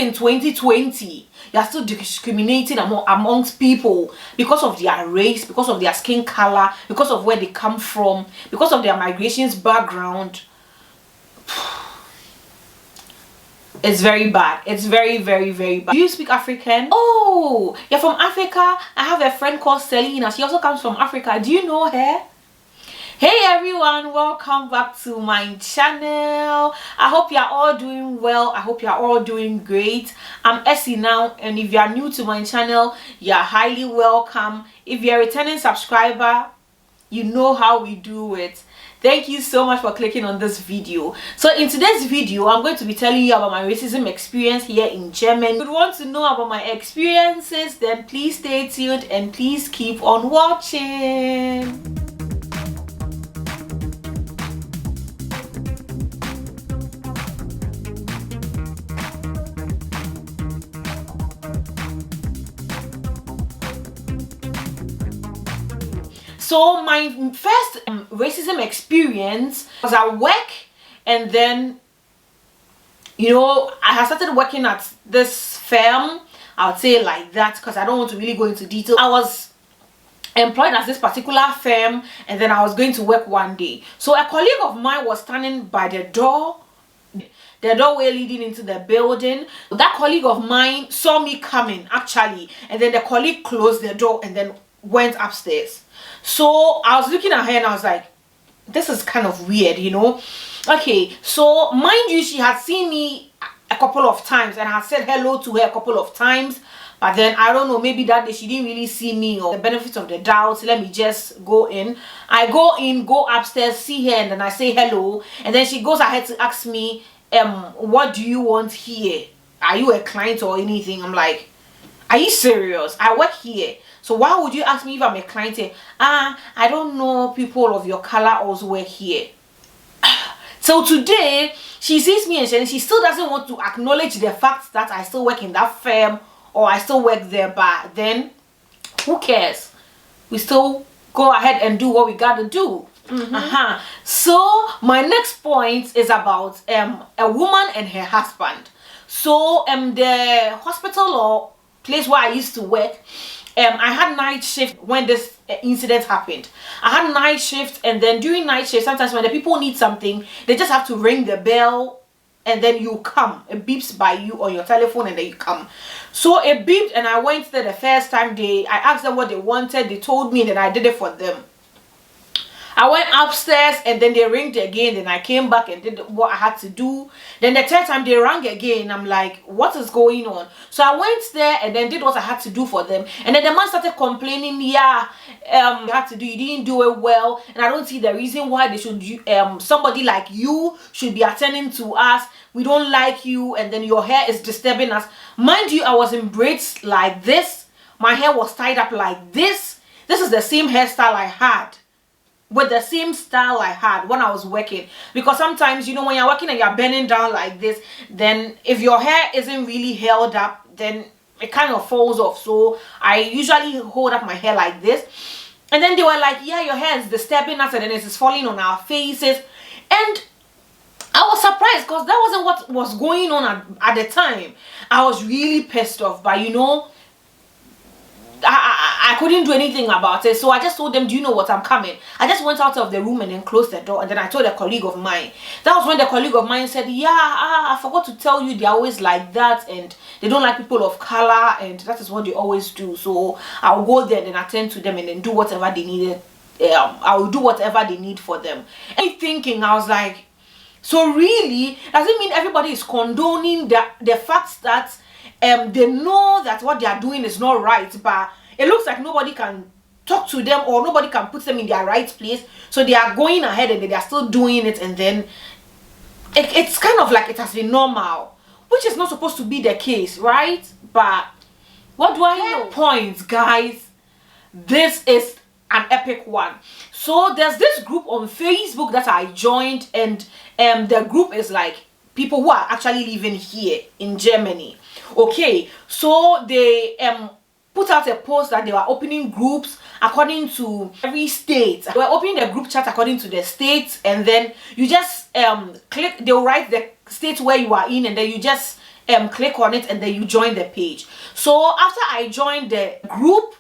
in 2020 you're still discriminating amongst people because of their race, because of their skin color, because of where they come from, because of their migrations background. It's very bad. It's very, very, very bad. Do you speak African? Oh, you're from Africa? I have a friend called Selena. She also comes from Africa. Do you know her? Hey everyone, welcome back to my channel. I hope you're all doing well. I hope you're all doing great. I'm Essie now, and if you are new to my channel, you're highly welcome. If you're a returning subscriber, you know how we do it. Thank you so much for clicking on this video. So in today's video, I'm going to be telling you about my racism experience here in Germany. If you want to know about my experiences, then please stay tuned and please keep on watching. So my first racism experience was at work, and then, you know, I had started working at this firm. I would say like that because I don't want to really go into detail. I was employed at this particular firm, and then I was going to work one day. So a colleague of mine was standing by the doorway leading into the building. That colleague of mine saw me coming actually, and then the colleague closed the door and then went upstairs. So I was looking at her and I was like, this is kind of weird, you know. Okay, so mind you, she had seen me a couple of times and I had said hello to her a couple of times, but then I don't know, maybe that day she didn't really see me, or the benefit of the doubt. So let me just go in. I go in, go upstairs, see her, and then I say hello, and then she goes ahead to ask me, what do you want here? Are you a client or anything? I'm like, are you serious? I work here. So why would you ask me if I'm a client here? I don't know, people of your color also work here. So today, she sees me and she still doesn't want to acknowledge the fact that I still work in that firm or I still work there, but then who cares? We still go ahead and do what we gotta do. So my next point is about a woman and her husband. So the hospital or place where I used to work, I had night shift when this incident happened. I had night shift, and then during night shift, sometimes when the people need something, they just have to ring the bell and then you come. It beeps by you on your telephone and then you come. So it beeped and I went there the first time. I asked them what they wanted, they told me, and then I did it for them. I went upstairs and then they ringed again, then I came back and did what I had to do. Then the third time they rang again. I'm like, what is going on? So I went there and then did what I had to do for them. And then the man started complaining, yeah, you had to do, you didn't do it well, and I don't see the reason why they should, somebody like you should be attending to us. We don't like you, and then your hair is disturbing us. Mind you, I was in braids like this. My hair was tied up like this. This is the same hairstyle I had, with the same style I had when I was working. Because sometimes, you know, when you're working and you're bending down like this, then if your hair isn't really held up, then it kind of falls off. So I usually hold up my hair like this. And then they were like, yeah, your hair is disturbing us, and then it is falling on our faces. And I was surprised because that wasn't what was going on at the time. I was really pissed off, but you know, I couldn't do anything about it. So I just told them, do you know what, I'm coming. I just went out of the room and then closed the door, and then I told a colleague of mine. That was when the colleague of mine said, yeah, I forgot to tell you, they're always like that and they don't like people of color, and that is what they always do. So I'll go there and attend to them and then do whatever they needed. I will do whatever they need for them. And thinking, I was like, so really, does it mean everybody is condoning the fact that they know that what they are doing is not right, but it looks like nobody can talk to them or nobody can put them in their right place, so they are going ahead and they are still doing it, and then it's kind of like it has been normal, which is not supposed to be the case, right? But what do I know? Points, guys, this is an epic one. So there's this group on Facebook that I joined, and the group is like people who are actually living here in Germany. Okay, so they put out a post that they were opening groups according to every state. They were opening the group chat according to the states, and then you just click, they'll write the state where you are in, and then you just click on it, and then you join the page. So after I joined the group,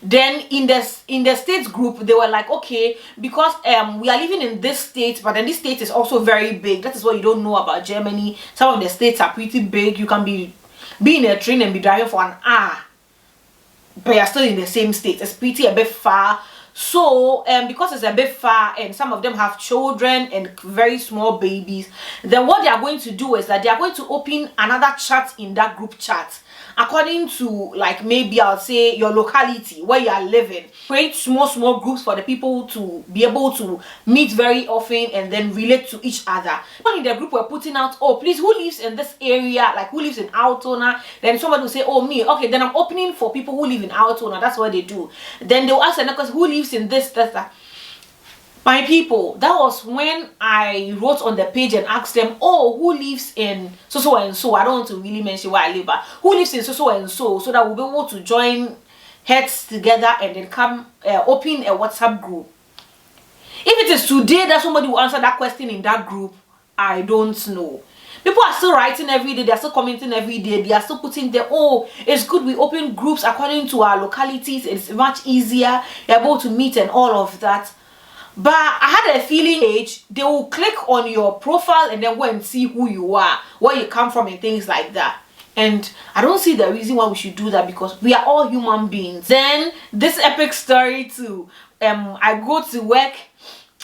then in the states group, they were like, okay, because we are living in this state, but then this state is also very big. That is what you don't know about Germany. Some of the states are pretty big. You can be in a train and be driving for an hour, but you're still in the same state. It's pretty a bit far. So because it's a bit far and some of them have children and very small babies, then what they are going to do is that they are going to open another chat in that group chat according to, like, maybe I'll say your locality where you are living. Create small groups for the people to be able to meet very often and then relate to each other. When in the group we're putting out, oh please, who lives in this area, like who lives in Altona, then somebody will say, oh me, okay, then I'm opening for people who live in Altona. That's what they do. Then they'll ask another question, who lives in this, that. My people, that was when I wrote on the page and asked them, oh, who lives in so and so. I don't want to really mention where I live, but who lives in so and so that we'll be able to join heads together and then come open a WhatsApp group. If it is today that somebody will answer that question in that group, I don't know. People are still writing every day, they are still commenting every day, they are still putting there, oh, it's good we open groups according to our localities, it's much easier, you're able to meet and all of that. But I had a feeling they will click on your profile and then go and see who you are, where you come from and things like that. And I don't see the reason why we should do that, because we are all human beings. Then this epic story too. I go to work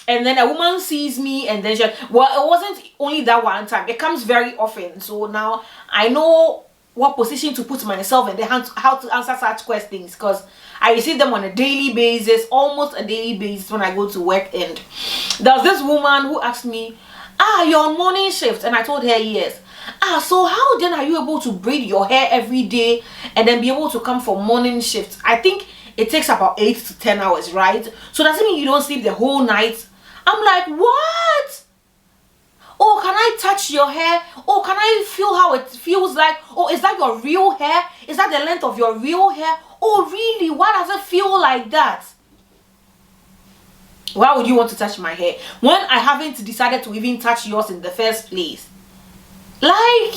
and then a woman sees me and then well, it wasn't only that one time. It comes very often. So now I know what position to put myself and then how to answer such questions, because I receive them on a daily basis, almost a daily basis when I go to work. And there was this woman who asked me, you're on morning shift? And I told her yes. So how then are you able to braid your hair every day and then be able to come for morning shifts? I think it takes about 8 to 10 hours, right? So does it mean you don't sleep the whole night? I'm like, what? Oh, can I touch your hair? Oh, can I feel how it feels like? Oh, is that your real hair? Is that the length of your real hair? Oh, really? Why does it feel like that? Why would you want to touch my hair when I haven't decided to even touch yours in the first place? Like,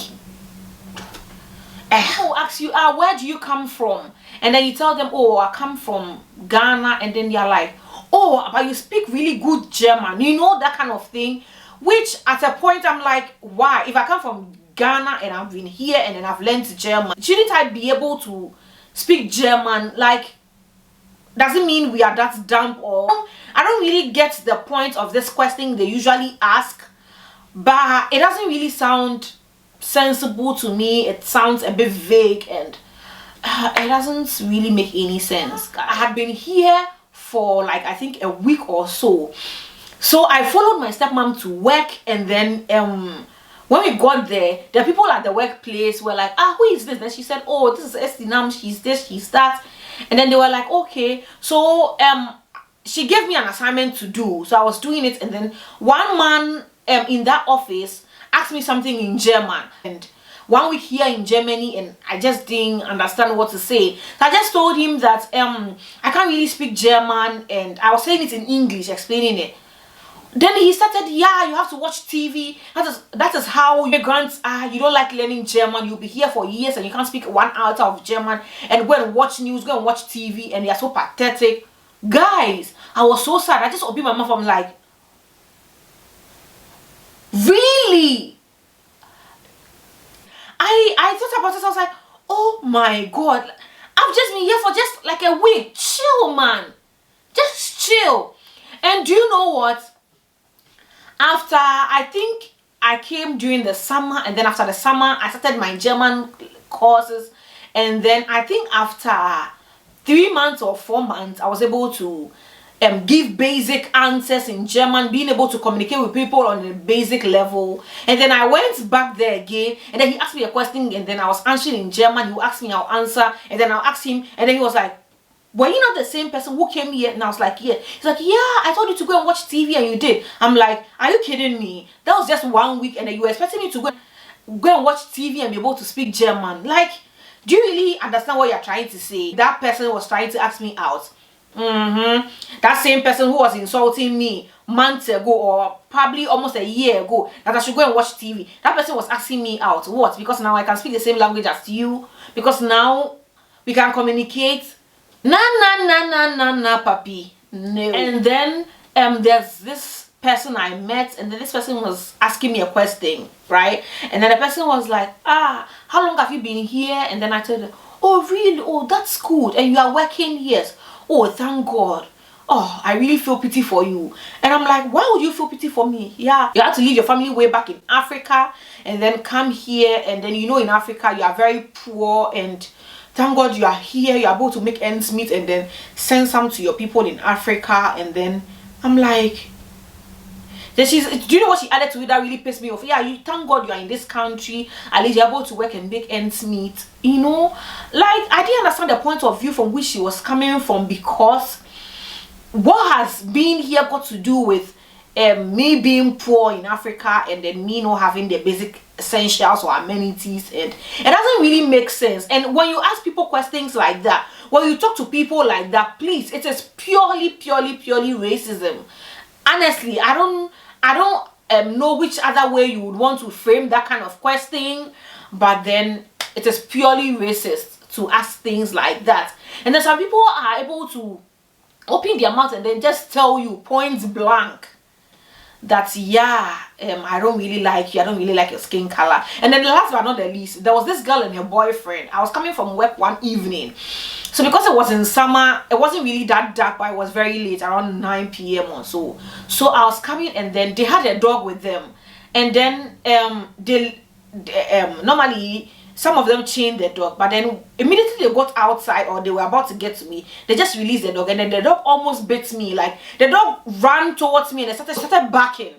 people ask you, where do you come from? And then you tell them, oh, I come from Ghana. And then you're like, oh, but you speak really good German. You know, that kind of thing. Which at a point I'm like, why? If I come from Ghana and I've been here and then I've learned German, shouldn't I be able to speak German? Like, doesn't mean we are that dumb. Or I don't really get the point of this question they usually ask, but it doesn't really sound sensible to me. It sounds a bit vague and it doesn't really make any sense. I had been here for like, I think a week or so. So I followed my stepmom to work, and then when we got there, the people at the workplace were like, who is this? And she said, oh, this is Estinam, she's this, she's that. And then they were like, okay. So she gave me an assignment to do. So I was doing it, and then one man in that office asked me something in German. And 1 week here in Germany, and I just didn't understand what to say. So I just told him that I can't really speak German, and I was saying it in English, explaining it. Then he started, yeah, you have to watch TV. That is how immigrants are. You don't like learning German. You'll be here for years and you can't speak 1 iota of German. And go and watch news, go and watch TV, and they are so pathetic. Guys, I was so sad. I just opened my mouth. I'm like, really? I thought about this. I was like, oh my God. I've just been here for just like a week. Chill, man. Just chill. And do you know what? After, I think I came during the summer, and then after the summer I started my German courses, and then I think after 3 months or 4 months I was able to give basic answers in German, being able to communicate with people on a basic level. And then I went back there again, and then he asked me a question, and then I was answering in German. He asked me, I'll answer, and then I'll ask him, and then he was like, were you not the same person who came here? And I was like, yeah. He's like, yeah, I told you to go and watch TV and you did. I'm like, are you kidding me? That was just 1 week, and then you were expecting me to go and watch TV and be able to speak German. Like, do you really understand what you're trying to say? That person was trying to ask me out. That same person who was insulting me months ago or probably almost a year ago that I should go and watch TV. That person was asking me out. What? Because now I can speak the same language as you. Because now we can communicate. Nah, papi. No. And then there's this person I met, and then this person was asking me a question, right? And then the person was like, how long have you been here? And then I told her, oh really? Oh, that's good. And you are working? Yes. Oh, thank God. Oh, I really feel pity for you. And I'm like, why would you feel pity for me? Yeah, you had to leave your family way back in Africa and then come here, and then in Africa you are very poor, and thank God you are here, you are able to make ends meet and then send some to your people in Africa. And then I'm like, then do you know what she added to it that really pissed me off? Yeah, you thank God you are in this country, at least you're able to work and make ends meet. Like, I didn't understand the point of view from which she was coming from, because what has being here got to do with me being poor in Africa and then me not having the basic essentials or amenities? And it doesn't really make sense. And when you ask people questions like that, when you talk to people like that, please, it is purely racism. Honestly, I don't know which other way you would want to frame that kind of question, but then it is purely racist to ask things like that. And then some people are able to open their mouth and then just tell you point blank that, yeah, I don't really like you, I don't really like your skin color. And then the last but not the least, there was this girl and her boyfriend. I was coming from work one evening, so because it was in summer, it wasn't really that dark, but it was very late, around 9 p.m. or so. So I was coming, and then they had a dog with them, and then normally some of them chained the dog, but then immediately they got outside or they were about to get to me, they just released the dog, and then the dog almost bit me. Like, the dog ran towards me and they started barking.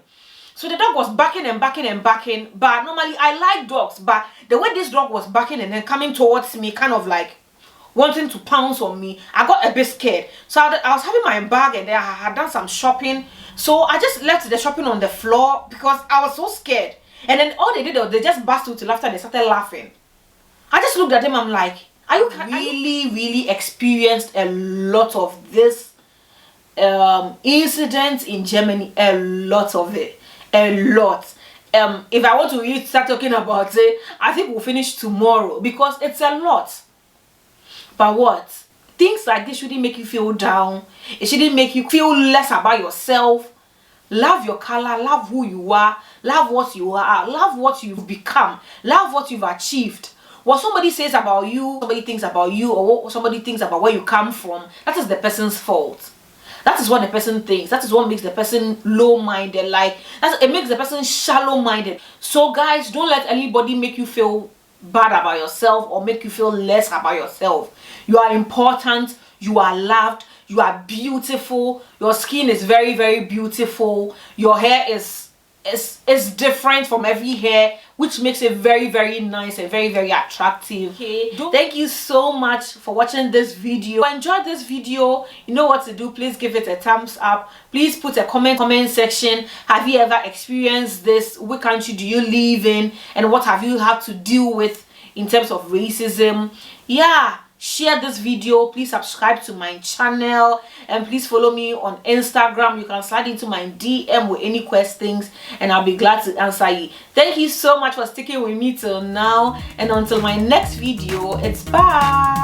So the dog was barking and barking and barking. But normally I like dogs, but the way this dog was barking and then coming towards me, kind of like wanting to pounce on me, I got a bit scared. So I was having my bag, and then I had done some shopping, so I just left the shopping on the floor because I was so scared. And then all they did was they just burst into laughter and they started laughing. I just looked at them, I'm like, really experienced a lot of this incidents in Germany, a lot of it, a lot. If I want to really start talking about it, I think we'll finish tomorrow, because it's a lot. But what? Things like this shouldn't make you feel down. It shouldn't make you feel less about yourself. Love your color, love who you are, love what you are, love what you've become, love what you've achieved. What somebody says about you, somebody thinks about you, or what somebody thinks about where you come from, that is the person's fault. That is what the person thinks. That is what makes the person low-minded. Like, it makes the person shallow-minded. So guys, don't let anybody make you feel bad about yourself or make you feel less about yourself. You are important, you are loved, you are beautiful, your skin is very beautiful, your hair is different from every hair, which makes it very nice and very attractive. Okay, thank you so much for watching this video. If you enjoyed this video, you know what to do. Please give it a thumbs up. Please put a comment section. Have you ever experienced this? What country do you live in, and what have you had to deal with in terms of racism? Yeah, share this video. Please subscribe to my channel, and please follow me on Instagram. You can slide into my DM with any questions, and I'll be glad to answer you. Thank you so much for sticking with me till now, and until my next video, it's bye.